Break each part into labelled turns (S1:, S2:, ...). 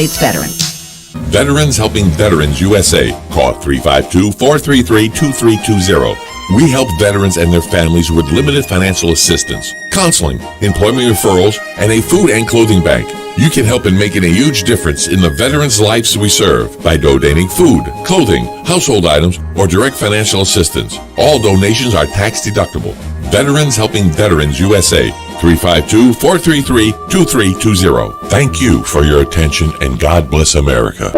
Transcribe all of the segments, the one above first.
S1: States veterans.
S2: Veterans Helping Veterans USA. Call 352-433-2320. We help veterans and their families with limited financial assistance, counseling, employment referrals, and a food and clothing bank. You can help in making a huge difference in the veterans' lives we serve by donating food, clothing, household items, or direct financial assistance. All donations are tax deductible. Veterans Helping Veterans USA. 352-433-2320. Thank you for your attention, and God bless America.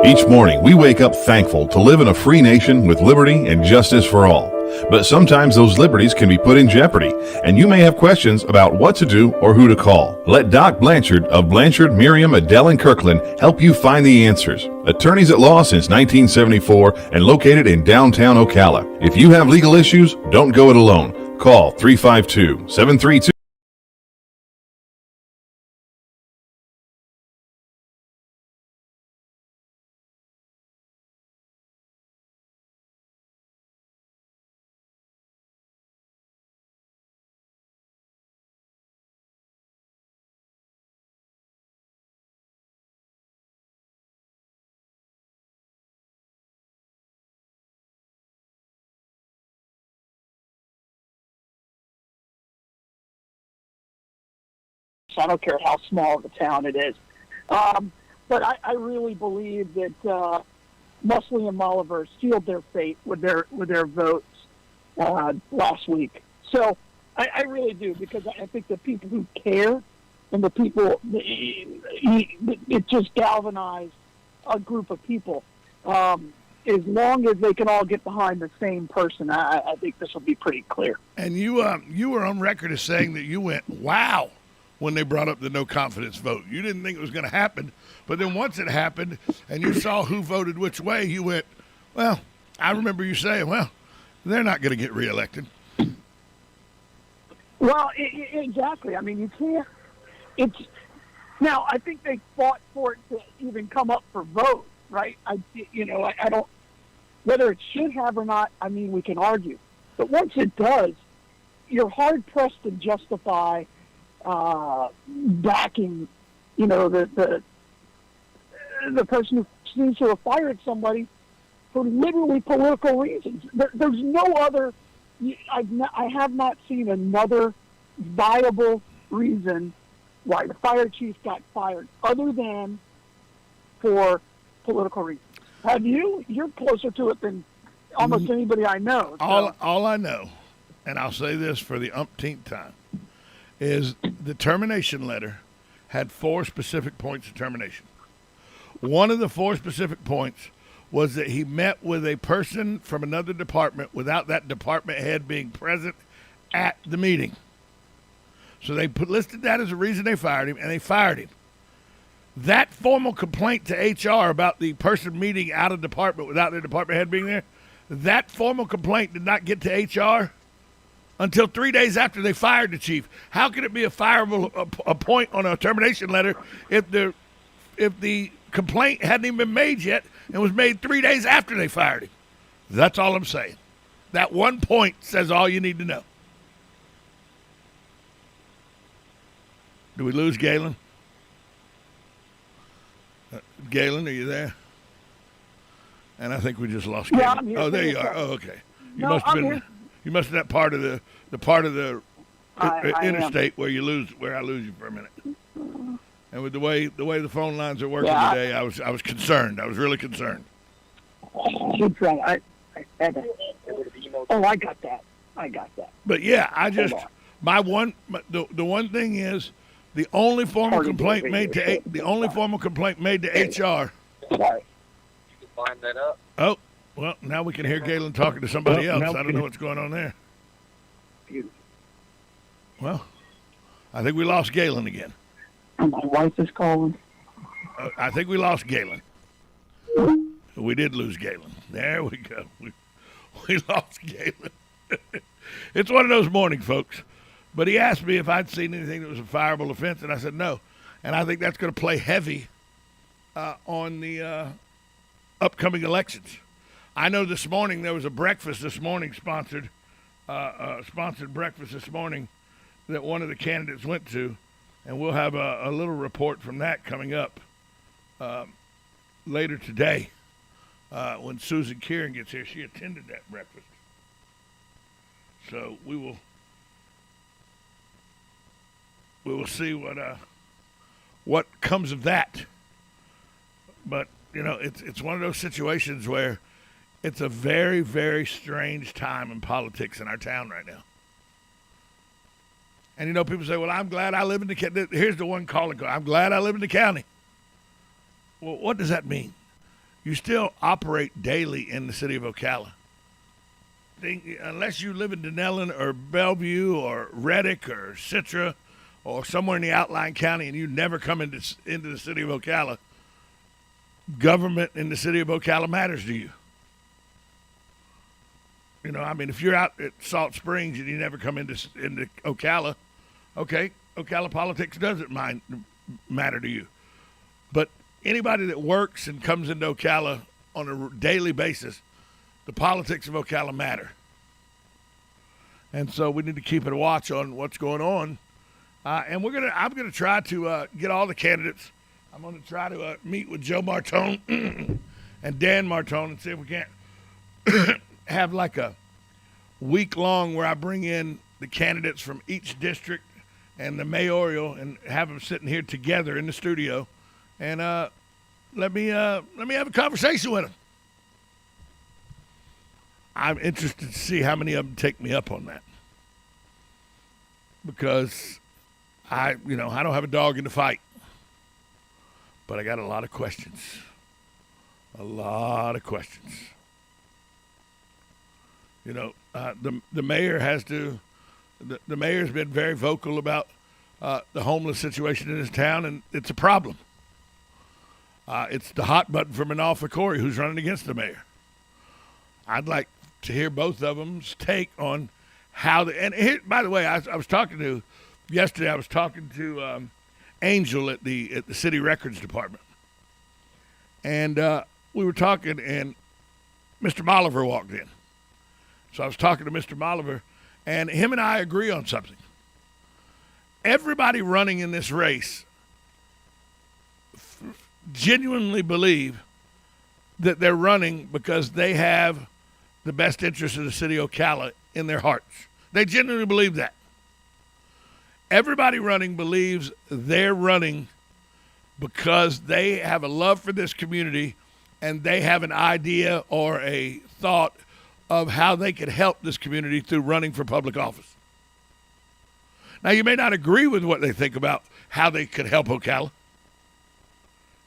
S3: Each morning, we wake up thankful to live in a free nation with liberty and justice for all. But sometimes those liberties can be put in jeopardy, and you may have questions about what to do or who to call. Let Doc Blanchard of Blanchard, Miriam, Adele, and Kirkland help you find the answers. Attorneys at law since 1974 and located in downtown Ocala. If you have legal issues, don't go it alone. Call 352-732.
S4: I don't care how small of a town it is. But I really believe that Musley and Molliver sealed their fate with their votes last week. So I really do, because I think the people who care and the people, it just galvanized a group of people. As long as they can all get behind the same person, I think this will be pretty clear.
S5: And you were on record as saying that you went, wow, when they brought up the no confidence vote. You didn't think it was going to happen, but then once it happened and you saw who voted which way, you went, well, I remember you saying, well, they're not going to get reelected.
S4: Well, exactly. I mean, you can't. Now, I think they fought for it to even come up for vote, right? I don't. Whether it should have or not, I mean, we can argue. But once it does, you're hard pressed to justify backing, the person who seems to have fired somebody for literally political reasons. There's no other. I have not seen another viable reason why the fire chief got fired other than for political reasons. Have you? You're closer to it than almost anybody I know. So.
S5: All I know, and I'll say this for the umpteenth time, is the termination letter had 4 specific points of termination. One of the 4 specific points was that he met with a person from another department without that department head being present at the meeting. So they listed that as a reason they fired him, and they fired him. That formal complaint to HR about the person meeting out of department without their department head being there, that formal complaint did not get to HR until 3 days after they fired the chief. How can it be a fireable a point on a termination letter if the complaint hadn't even been made yet and was made 3 days after they fired him? That's all I'm saying. That one point says all you need to know. Do we lose Galen? Galen, are you there? And I think we just lost Galen.
S4: Yeah, I'm here.
S5: Oh, there you are. Oh, okay. You
S4: No, I'm here.
S5: You must have that part of the
S4: I
S5: interstate where I lose you for a minute. And with the way the phone lines are working today, I was concerned. I was really concerned.
S4: Keep trying. I got that.
S5: But yeah, the one thing is the only formal complaint made to HR.
S4: Sorry.
S6: You can find that up.
S5: Oh, well, now we can hear Galen talking to somebody else. I don't know what's going on there. Well, I think we lost Galen again.
S4: My wife is calling.
S5: I think we lost Galen. We did lose Galen. There we go. We lost Galen. It's one of those mornings, folks. But he asked me if I'd seen anything that was a fireable offense, and I said no. And I think that's going to play heavy on the upcoming elections. I know this morning there was a breakfast this morning, sponsored breakfast this morning that one of the candidates went to, and we'll have a little report from that coming up later today, when Susan Kieran gets here, she attended that breakfast. So we will see what comes of that. But it's one of those situations where it's a very, very strange time in politics in our town right now. And people say, "Well, I'm glad I live in the county." Here's the one call and go: "I'm glad I live in the county." Well, what does that mean? You still operate daily in the city of Ocala. Unless you live in Denellen or Bellevue or Reddick or Citra or somewhere in the outlying county and you never come into the city of Ocala, government in the city of Ocala matters to you. If you're out at Salt Springs and you never come into Ocala, okay, Ocala politics doesn't matter to you. But anybody that works and comes into Ocala on a daily basis, the politics of Ocala matter. And so we need to keep a watch on what's going on. And I'm gonna try to get all the candidates. I'm gonna try to meet with Joe Martone and Dan Martone and see if we can't have like a week long where I bring in the candidates from each district and the mayoral and have them sitting here together in the studio and let me have a conversation with them. I'm interested to see how many of them take me up on that, because I don't have a dog in the fight, but I got a lot of questions. A lot of questions. The mayor has to. The mayor's been very vocal about the homeless situation in his town, and it's a problem. It's the hot button for Manalfa Corey, who's running against the mayor. I'd like to hear both of them's take on how and here, by the way, I was talking to yesterday. I was talking to Angel at the city records department, and we were talking, and Mr. Molliver walked in. So I was talking to Mr. Molliver, and him and I agree on something. Everybody running in this race genuinely believe that they're running because they have the best interest of the city of Ocala in their hearts. They genuinely believe that. Everybody running believes they're running because they have a love for this community and they have an idea or a thought of how they could help this community through running for public office. Now, you may not agree with what they think about how they could help Ocala.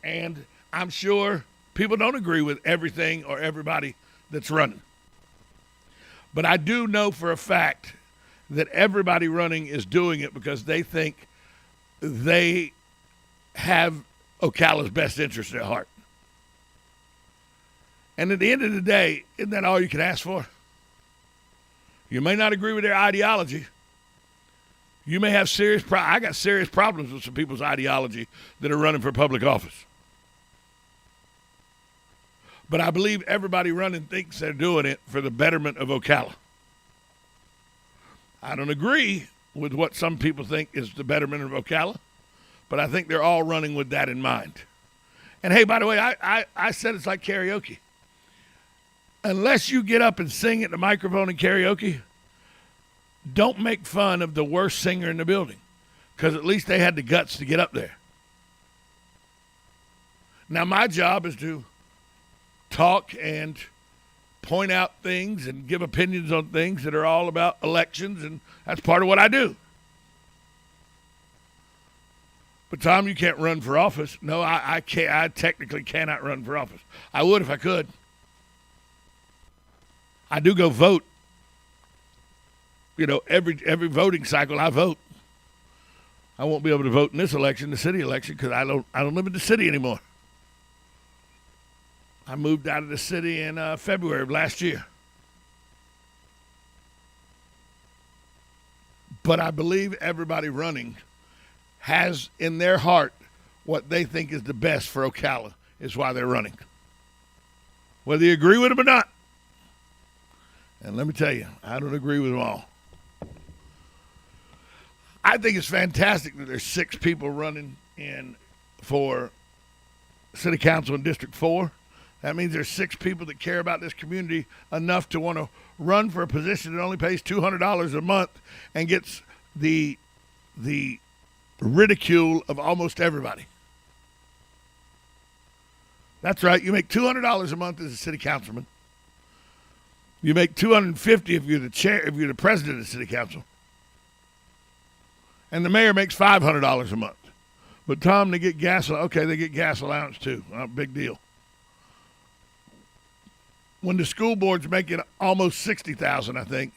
S5: And I'm sure people don't agree with everything or everybody that's running. But I do know for a fact that everybody running is doing it because they think they have Ocala's best interest at heart. And at the end of the day, isn't that all you can ask for? You may not agree with their ideology. You may have I got serious problems with some people's ideology that are running for public office. But I believe everybody running thinks they're doing it for the betterment of Ocala. I don't agree with what some people think is the betterment of Ocala, but I think they're all running with that in mind. And hey, by the way, I said it's like karaoke. Unless you get up and sing at the microphone in karaoke, don't make fun of the worst singer in the building, because at least they had the guts to get up there. Now, my job is to talk and point out things and give opinions on things that are all about elections, and that's part of what I do. But Tom, you can't run for office. No, I can't. I technically cannot run for office. I would if I could. I do go vote. Every voting cycle I vote. I won't be able to vote in this election, the city election, because I don't live in the city anymore. I moved out of the city in February of last year. But I believe everybody running has in their heart what they think is the best for Ocala is why they're running. Whether you agree with them or not. And let me tell you, I don't agree with them all. I think it's fantastic that there's 6 people running in for city council in District 4. That means there's 6 people that care about this community enough to want to run for a position that only pays $200 a month and gets the ridicule of almost everybody. That's right. You make $200 a month as a city councilman. You make $250 if you're the chair, if you're the president of the city council. And the mayor makes $500 a month. But Tom, they get gas. Okay, they get gas allowance too. Big deal. When the school board's making almost $60,000, I think,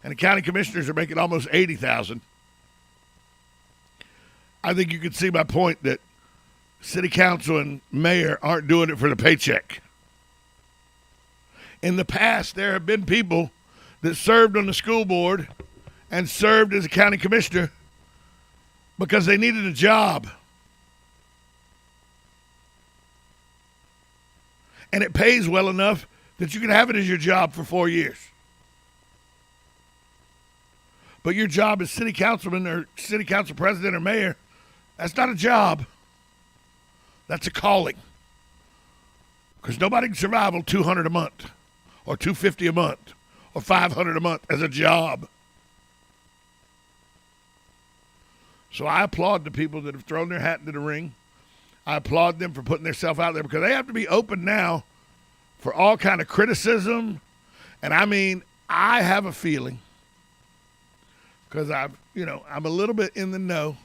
S5: and the county commissioners are making almost $80,000, I think you can see my point that city council and mayor aren't doing it for the paycheck. In the past, there have been people that served on the school board and served as a county commissioner because they needed a job. And it pays well enough that you can have it as your job for 4 years. But your job as city councilman or city council president or mayor, that's not a job. That's a calling. Because nobody can survive on $200 a month or $250 a month or $500 a month as a job. So I applaud the people that have thrown their hat into the ring. I applaud them for putting themselves out there because they have to be open now for all kind of criticism. And I mean, I have a feeling, because I'm a little bit in the know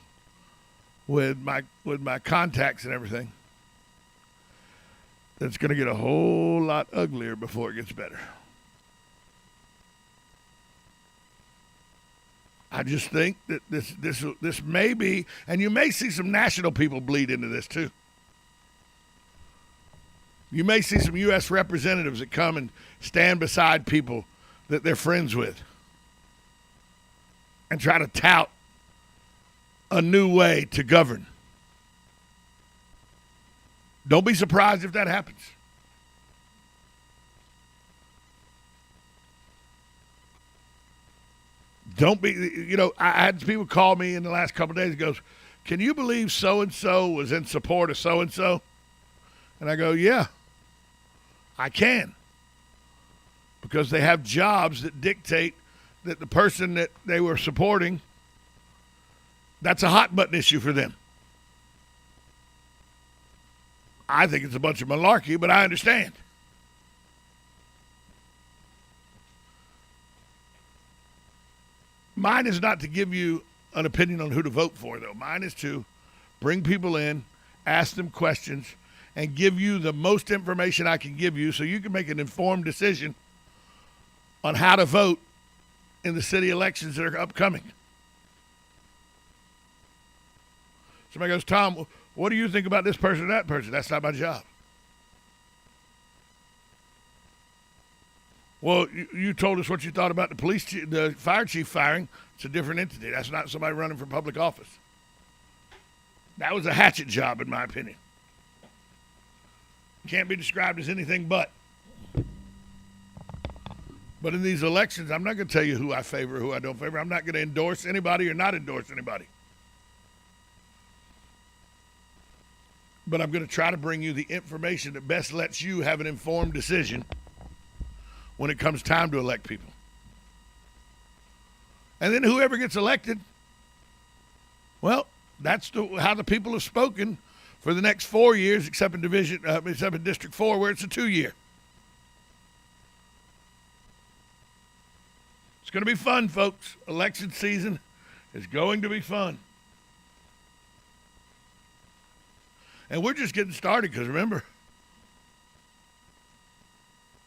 S5: with my contacts and everything, that's going to get a whole lot uglier before it gets better. I just think that this may be, and you may see some national people bleed into this too. You may see some U.S. representatives that come and stand beside people that they're friends with and try to tout a new way to govern. Don't be surprised if that happens. Don't be, I had people call me in the last couple of days and goes, can you believe so-and-so was in support of so-and-so? And I go, yeah, I can. Because they have jobs that dictate that the person that they were supporting, that's a hot button issue for them. I think it's a bunch of malarkey, but I understand. Mine is not to give you an opinion on who to vote for, though. Mine is to bring people in, ask them questions, and give you the most information I can give you so you can make an informed decision on how to vote in the city elections that are upcoming. Somebody goes, Tom, what do you think about this person or that person? That's not my job. Well, you told us what you thought about the fire chief firing. It's a different entity. That's not somebody running for public office. That was a hatchet job, in my opinion. Can't be described as anything but. But in these elections, I'm not going to tell you who I favor, who I don't favor. I'm not going to endorse anybody or not endorse anybody. But I'm going to try to bring you the information that best lets you have an informed decision when it comes time to elect people. And then whoever gets elected, well, that's how the people have spoken for the next 4 years, except in District 4, where it's a 2-year. It's going to be fun, folks. Election season is going to be fun. And we're just getting started because, remember,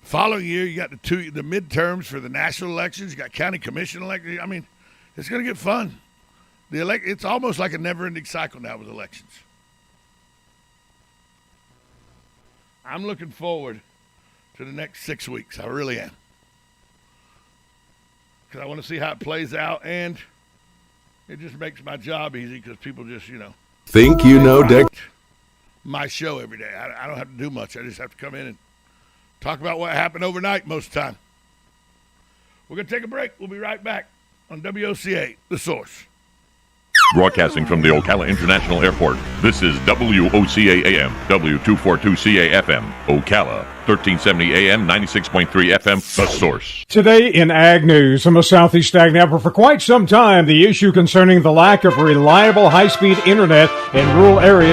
S5: following year, you got the midterms for the national elections. You got county commission elections. I mean, it's going to get fun. It's almost like a never-ending cycle now with elections. I'm looking forward to the next 6 weeks. I really am. Because I want to see how it plays out, and it just makes my job easy because people just,
S1: Think you know, Dick?
S5: My show every day. I don't have to do much. I just have to come in and talk about what happened overnight most of the time. We're going to take a break. We'll be right back on WOCA, The Source.
S7: Broadcasting from the Ocala International Airport, this is WOCA AM, W242CA FM, Ocala, 1370 AM, 96.3 FM, The Source.
S8: Today in Ag News from the Southeast Ag Network, for quite some time, the issue concerning the lack of reliable high-speed internet in rural areas